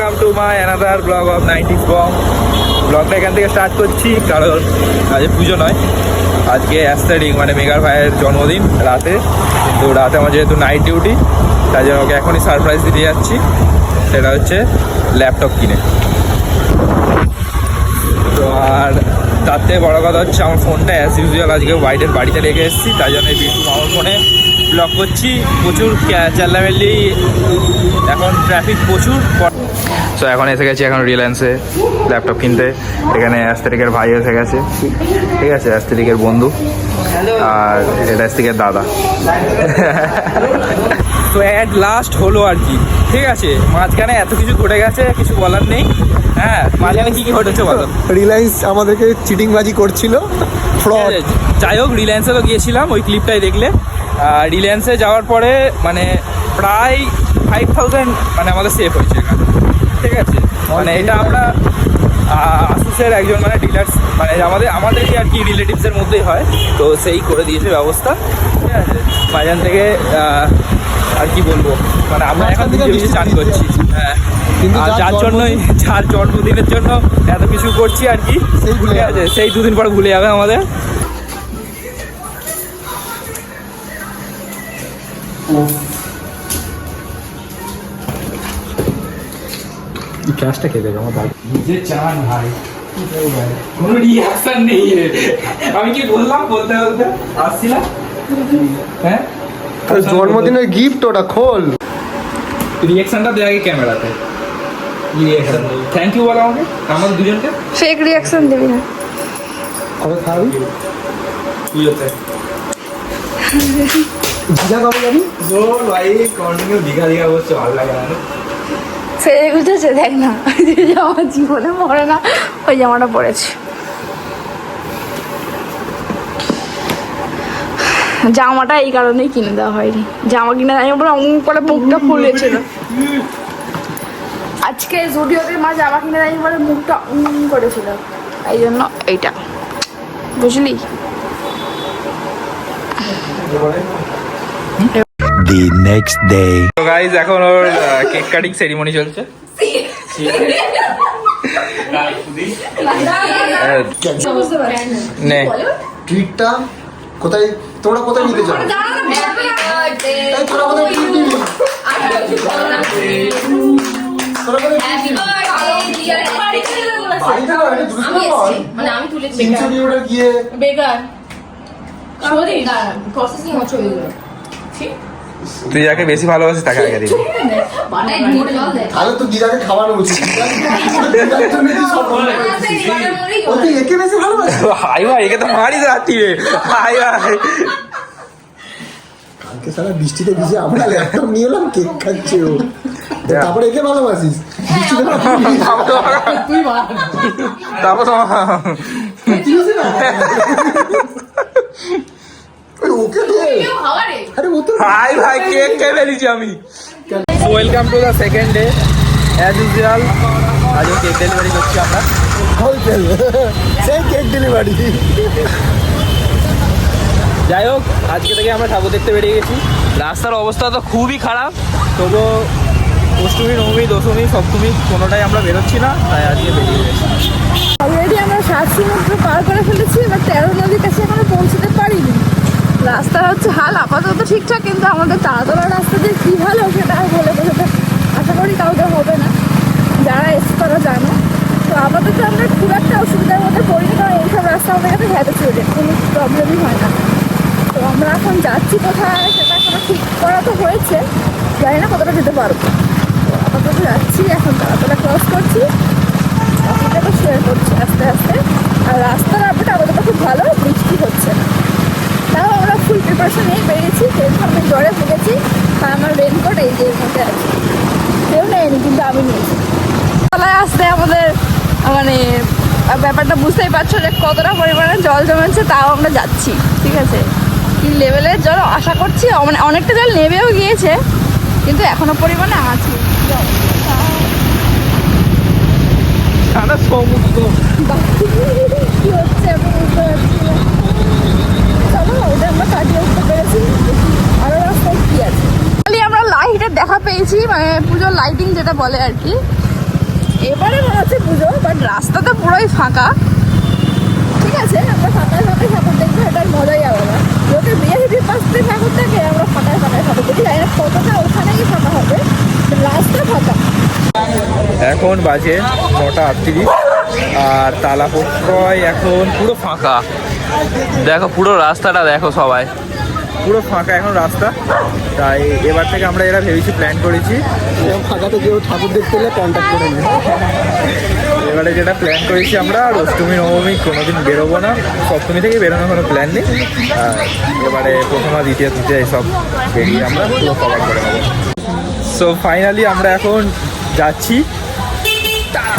Welcome to my another blog of 90s বং। ব্লগটা এখান থেকে স্টার্ট করছি কারণ আজ পুজো নয়, আজকে অ্যাস্থেটিক মানে মেগার ভাইয়ের জন্মদিন রাতে, কিন্তু রাতে আমার যেহেতু নাইট ডিউটি তাই জন্য ওকে এখনই সারপ্রাইজ দিতে যাচ্ছি। সেটা হচ্ছে ল্যাপটপ কিনে। তো আর তার থেকে বড়ো কথা হচ্ছে আমার ফোনটা অ্যাজ ইউজুয়াল আজকে হোয়াইটের বাড়িতে রেখে এসেছি, তাই জন্য এই বিটু আমার ফোনে ব্লগ করছি। প্রচুর চেল্লামেল্লি, এখন ট্রাফিক প্রচুর। সো এখন এসে গেছি এখন রিলায়েন্সে ল্যাপটপ কিনতে। এখানে অ্যাস্থেটিকের ভাই এসে গেছে, ঠিক আছে, অ্যাস্থেটিকের বন্ধু, আর এটা অ্যাস্থেটিকের দাদা। তো অ্যাট লাস্ট হলো আর কি, ঠিক আছে। মাঝখানে এত কিছু ঘটে গেছে, কিছু বলার নেই। হ্যাঁ, মাঝখানে কি কি ঘটেছে বলো। রিলায়েন্স আমাদেরকে চিটিংবাজি করছিল, ফ্রড। যাই হোক, রিলায়েন্সে তো গিয়েছিলাম, ওই ক্লিপটাই দেখলে। রিলায়েন্সে যাওয়ার পরে মানে প্রায় 5000 মানে আমাদের সেভ হয়েছে এখানে, ঠিক আছে। মানে এটা আমরা আসুসের একজন মানে ডিলার্স মানে আমাদেরকে আর কি রিলেটিভসের মধ্যেই হয়, তো সেই করে দিয়েছে ব্যবস্থা, ঠিক আছে। বাজার থেকে আর কি বলবো, মানে আমরা এখন থেকে বেশি চান করছি। হ্যাঁ, আর যার জন্যই, যার জন্মদিনের জন্য এত কিছু করছি আর কি, ঠিক আছে। সেই দুদিন পর ভুলে যাবে আমাদের। ক্যাশটা কে দেবে আমার ভাই? নিজে চান ভাই, কোনো রিয়াকশন নেই রে। আমি কি বললাম বলতে বলতে আসছিলাম। হ্যাঁ, জন্মদিনের গিফট, ওটা খোল। রিয়াকশনটা দে আগে ক্যামেরাতে। রিয়াকশন থ্যাংক ইউ বলো আমাকে, আমাদের দুজনকে। ফেক রিয়াকশন দিবি না। কবে খাবি? তুইতে দীঘা কবে যাবি? বল ভাই, কন্টিনিউ দীঘা দীঘা বলছে, ভালো লাগে না। সেরে গুছেছে, দেখ না, জামা জীবনে পরে না, ওই জামাটা পরেছে। জামাটা এই কারণেই কিনে দেওয়া হয়নি, জামা কিনে দেওয়া পরে অমুক করে মুখটা ফুলেছিল। আজকে জুডিওতে মা জামা কিনে দেয়নি বলে মুখটা করেছিল, এই জন্য এইটা, বুঝলি। The next day. তো গাইস, এখন ওর কেক কাটিং সেরিমনি চলছে। নে ট্রিটটা কোথায়, তোমরা কোথায় নিতে চাও? এই তোরা কোথায় ট্রিট নিবি? তোরা কোথায় ট্রিট নিবি? বাড়িতে না, এটা দ্রুত কর। মানে আমি তুলেছি সেঞ্চুরি ওটা গিয়ে বেকার সরি দাঁড়া প্রসেসিং হচ্ছে ওইগুলো ঠিক তুই যাকে বেশি ভালোবাসিস তাকে আগে দিবি। বানাই মোড়ে জল দে তাহলে তো দিদাকে খাওয়ানো উচিত। দিদার জন্য কি সব বলে দিচ্ছিস? ও তুই একে বেশি ভালোবাসিস? হাই ভাই, একে তো মারিস রাত্রি। হাই ভাই, কালকে সারা বৃষ্টিতে ভিজে আমরা ল্যাপটপ নিয়ে এলাম, কেক খাচ্ছে ও। তারপরে একে ভালোবাসিস? বৃষ্টিতে তুই বল তারপর তো ওকে দে। খাওয়ারে আরে ও তো হাই ভাই, কেক খেয়ে ফেলেছি আমি। Welcome to the second day as usual. আজও কেক ডেলিভারি করছি আমরা। হোলসেল সেই কেক ডেলিভারি। যাই হোক, আজকে থেকে আমরা ঠাকুর দেখতে বেরিয়ে গেছি। রাস্তার অবস্থা তো খুবই খারাপ, তবুও অষ্টমী, নবমী, দশমী, সপ্তমী কোনোটাই আমরা বেরোচ্ছি না, তাই আজকে বেরিয়ে গেছি। অলরেডি আমরা 7 সমুদ্র পার করে ফেলেছি, এবার 13 নদীর কাছে এখনো পৌঁছতে পারিনি। রাস্তা হচ্ছে হাল আপাতত ঠিকঠাক, কিন্তু আমাদের তাড়াতাড়া রাস্তা দিয়ে কী ভালো সেটা আর বলে বোঝাতে আশা করি কাউকে হবে না, যারা এসছে তারা জানো। তো আপাতত আমরা খুব একটা অসুবিধার মধ্যে পড়িনি, কারণ এইসব রাস্তা আমাদের কাছে হেঁটে চলে কোনো প্রবলেমই হয় না। তো আমরা এখন যাচ্ছি কোথায় সেটা এখনো ঠিক করা তো হয়েছে, জানি না কতটা যেতে পারবো। তো আপাতত যাচ্ছি, এখন তাড়াতাড়া ক্রস করছি, বাকিটাকে শেয়ার করছি আস্তে আস্তে। আর রাস্তার আপডেট আপাতত খুব ভালো, বৃষ্টি হচ্ছে না। তাও আমরা ফুল প্রিপারেশন নিয়ে বেরিয়েছি, যেহেতু আমি জ্বরে ভুগেছি, আর আমার রেনকোট এই যে এর মধ্যে আছে, কেউ নেয়নি কিন্তু আমি নিয়েছি। তলায় আসতে আমাদের মানে ব্যাপারটা বুঝতেই পারছো যে কতটা পরিমাণে জল জমেছে, তাও আমরা যাচ্ছি, ঠিক আছে। কি লেভেলের জল আশা করছি, মানে অনেকটা জল নেবেও গিয়েছে, কিন্তু এখনো পরিমাণে আছে। সমুদ্র কি হচ্ছে আমি বুঝতে পারছি না। চলো ওটা আমরা কাটিয়ে উঠতে পেরেছি, আরো রাস্তায় কি আছে। আমরা লাইটের দেখা পেয়েছি, মানে পুজোর লাইটিং যেটা বলে আর কি, এবারে মনে হচ্ছে পুজো, বাট রাস্তা তো পুরোই ফাঁকা। ঠিক আছে, আমরা ফাঁকায় ফাঁকায় ঠাকুর দেখবো, এটার মজাই আলাদা। লোকে বিয়ে পাশ দিয়ে ঠাকুর দেখে, আমরা ফাঁকায় ফাঁকায় ঠাকুর দেখি। জানি না কতটা ওখানেই ফাঁকা হবে, রাস্তা ফাঁকা। এখন বাজে 9:38 আর তালাপত্রয় এখন পুরো ফাঁকা। দেখো পুরো রাস্তাটা দেখো সবাই, পুরো ফাঁকা এখন রাস্তা। তাই এবার থেকে আমরা এরা ভেবেছি, প্ল্যান করেছি ফাঁকাতে কেউ ঠাকুর দেখতে এলে কন্ট্যাক্ট করে নিই। এবারে যেটা প্ল্যান করেছি আমরা, অষ্টমী নবমী কোনোদিন বেরোবো না, সপ্তমী থেকে বেরোনোর কোনো প্ল্যান নেই। আর এবারে প্রথমা দ্বিতীয় তৃতীয় এইসব বেরিয়ে আমরা পুরো কভার করে নেবো। সো ফাইনালি আমরা এখন যাচ্ছি।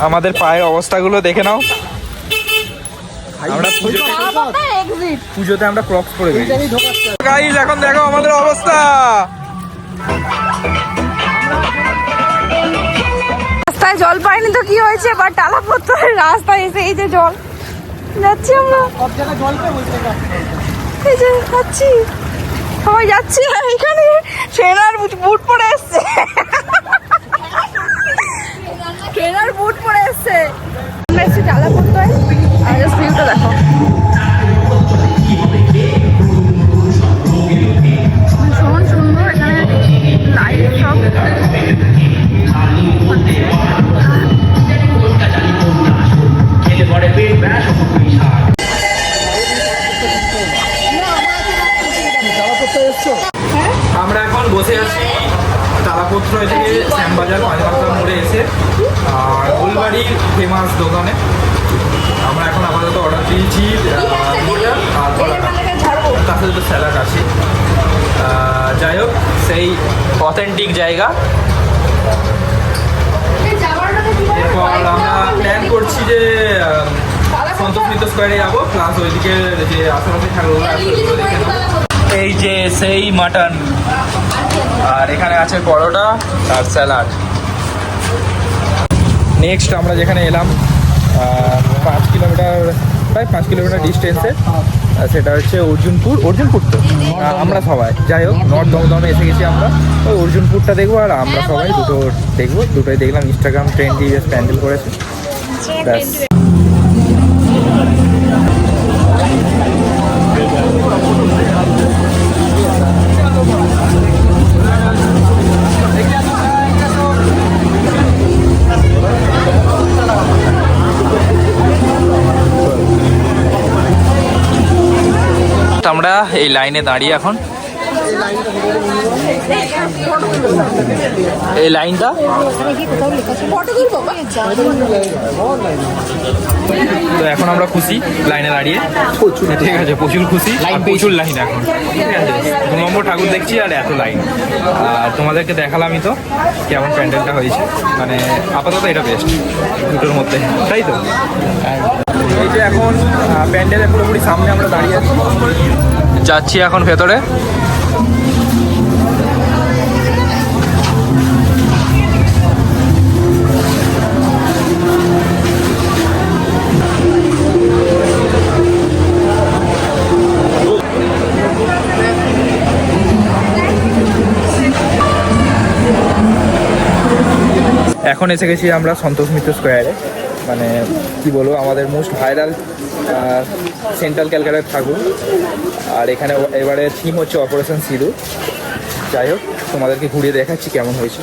আমাদের পায়ের অবস্থাগুলো দেখে নাও। আমরা পুজোতে আমরা ক্রক্স পরে গেছি। গাইস এখন দেখো আমাদের অবস্থা। রাস্তায় জল পাইনি তো কি হয়েছে, বা টালাপত্র রাস্তায় এসে এই যে জল যাচ্ছি আমরা, এই যে যাচ্ছি, সবাই যাচ্ছি। এখানে ট্রেনার বুট পরে এসছে, ট্রেনার বুট পরে এসছে। আমরা এসছি টালাপত্রয়, আর জাস্ট ভিউটা দেখো, ভীষণ সুন্দর। এখানে লাইট সব আমরা এখন বসে আছি তারাপত্র থেকে শ্যামবাজার পাঁচমাথা মোড়ে এসে আর গোলবাড়ির ফেমাস দোকানে আমরা এখন আপাতত অর্ডার দিয়েছি মটন আর পরোটা, তার সাথে তো স্যালাড আছে। যাই হোক, সেই অথেন্টিক জায়গা। এরপর আমরা প্ল্যান করছি যে সন্তোষ মিত্র স্কোয়ারে যাবো, প্লাস ওইদিকে যে আশেপাশে ঠাকুরগুলো আছে ওইগুলো দেখে নেবো। এই যে সেই মাটন, আর এখানে আছে পরোটা আর স্যালাড। নেক্সট আমরা যেখানে এলাম 5 কিলোমিটার, প্রায় 5 কিলোমিটার ডিস্টেন্সে, সেটা হচ্ছে অর্জুনপুর তো আমরা সবাই, যাই হোক নর্থ দমদমে এসে গেছি আমরা। ওই অর্জুনপুরটা দেখবো আর আমরা সবাই দুটো দেখবো। দুটোই দেখলাম ইনস্টাগ্রাম ট্রেন্ডি বেশ প্যান্ডেল করেছে, ব্যাস। আমরা এই লাইনে দাঁড়িয়ে এখন, এই লাইনটা তো এখন আমরা খুশি লাইনে দাঁড়িয়ে, ঠিক আছে, প্রচুর খুশি, প্রচুর লাইন এখন। ঠিক আছে, 2 নম্বর ঠাকুর দেখছি আর এত লাইন। আর তোমাদেরকে দেখালামই তো কেমন প্যান্ডেলটা হয়েছে, মানে আপাতত এটা বেস্ট দুটোর মধ্যে, তাই তো। এই যে এখন প্যান্ডেলের পুরোপুরি সামনে আমরা দাঁড়িয়ে আছি, যাচ্ছি এখন ভেতরে। এখন এসে গেছি আমরা সন্তোষ মিত্র স্কোয়ারে, মানে কি বলবো, আমাদের মোস্ট ভাইরাল সেন্ট্রাল ক্যালকাটার ঠাকুর। আর এখানে এবারে থিম হচ্ছে অপারেশন সিঁদুর। যাই হোক, তোমাদেরকে ঘুরিয়ে দেখাচ্ছি কেমন হয়েছে।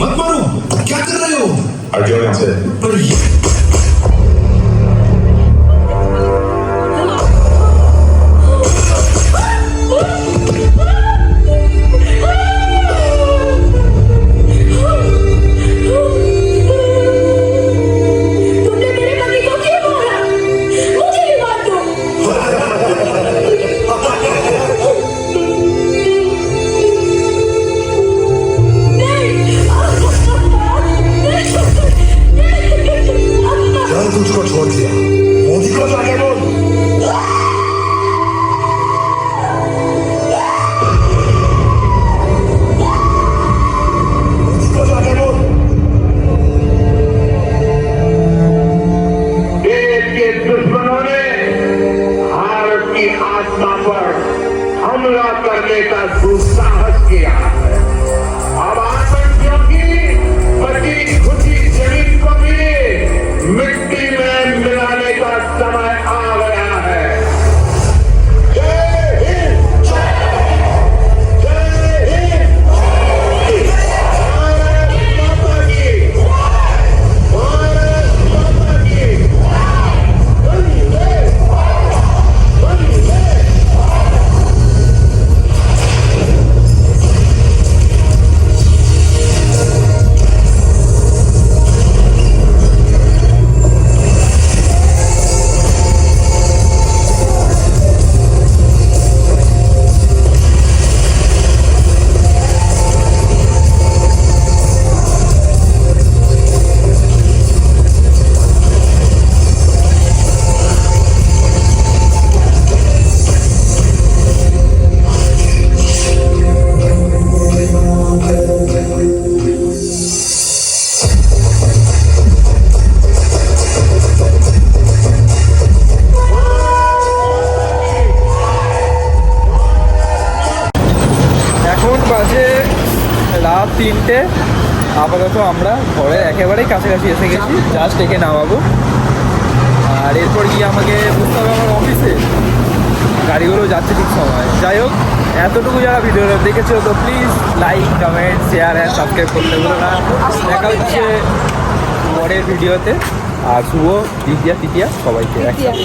मत मारो, क्या कर रहे हो? अर्जुन से पर ये 3টে। আপাতত আমরা ঘরের একেবারেই কাছাকাছি এসে গেছি, জাস্ট একে নামাবো। আর এরপর গিয়ে আমাকে বুঝতে হবে আমার অফিসে, গাড়িগুলো যাচ্ছে ঠিক সময়। যাই হোক, এতটুকু যারা ভিডিওটা দেখেছো তো please like, comment, share and subscribe করতে ভুলো না। দেখা হচ্ছে পরের ভিডিওতে। আর শুভ দ্বিতীয়া তৃতীয়া সবাইকে একসাথে।